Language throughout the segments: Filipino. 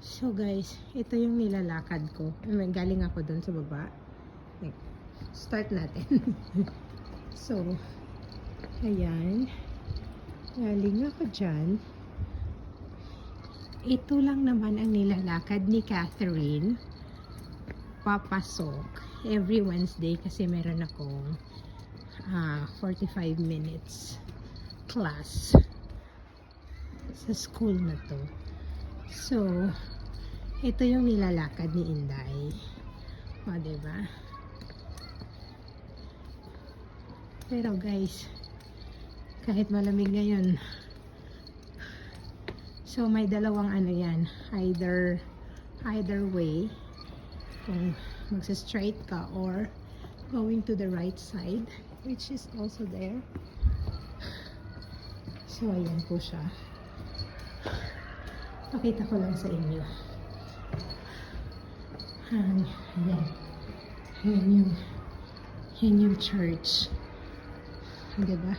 So guys, ito yung nilalakad ko. Galing ako dun sa baba. Start natin. So, ayan. Galing ako dyan. Ito lang naman ang nilalakad ni Catherine. Papasok. Every Wednesday kasi meron akong 45 minutes class sa school na to. So, ito yung nilalakad ni Inday. O, diba? Pero guys, kahit malamig ngayon, so may dalawang ano yan, either way, kung magsa-straight ka or going to the right side, which is also there. So, ayan po siya. Pakita ko lang sa inyo. Ayan. Ayan yung church. Diba?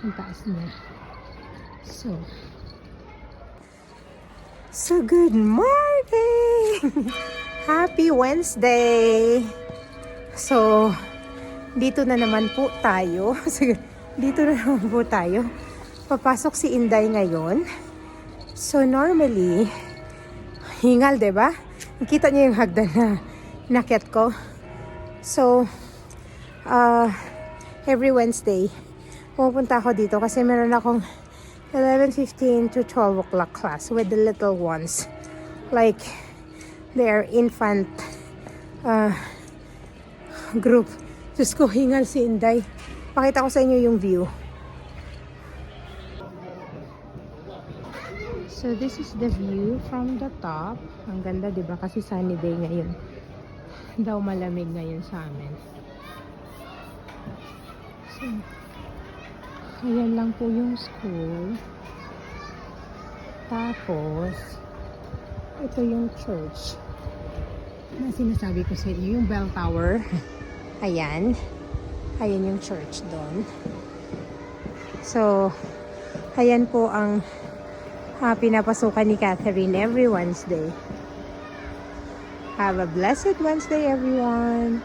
Ang taas niya. So good morning! Happy Wednesday! So, dito na naman po tayo. Papasok si Inday ngayon. So, normally, hingal, diba? Nakita niyo yung hagdan na nakyat ko. So, every Wednesday, pupunta ako dito kasi meron akong 11:15 to 12 o'clock class with the little ones. Like, their infant group. Diyos ko, hingal si Inday. Pakita ko sa inyo yung view. So, this is the view from the top. Ang ganda, diba? Kasi sunny day ngayon. Daw malamig ngayon sa amin. So, ayan lang po yung school. Tapos, ito yung church. Na sinasabi ko sa inyo, yung bell tower. Ayan. Ayan yung church doon. So, ayan po ang pinapasukan ni Catherine every Wednesday. Have a blessed Wednesday, everyone!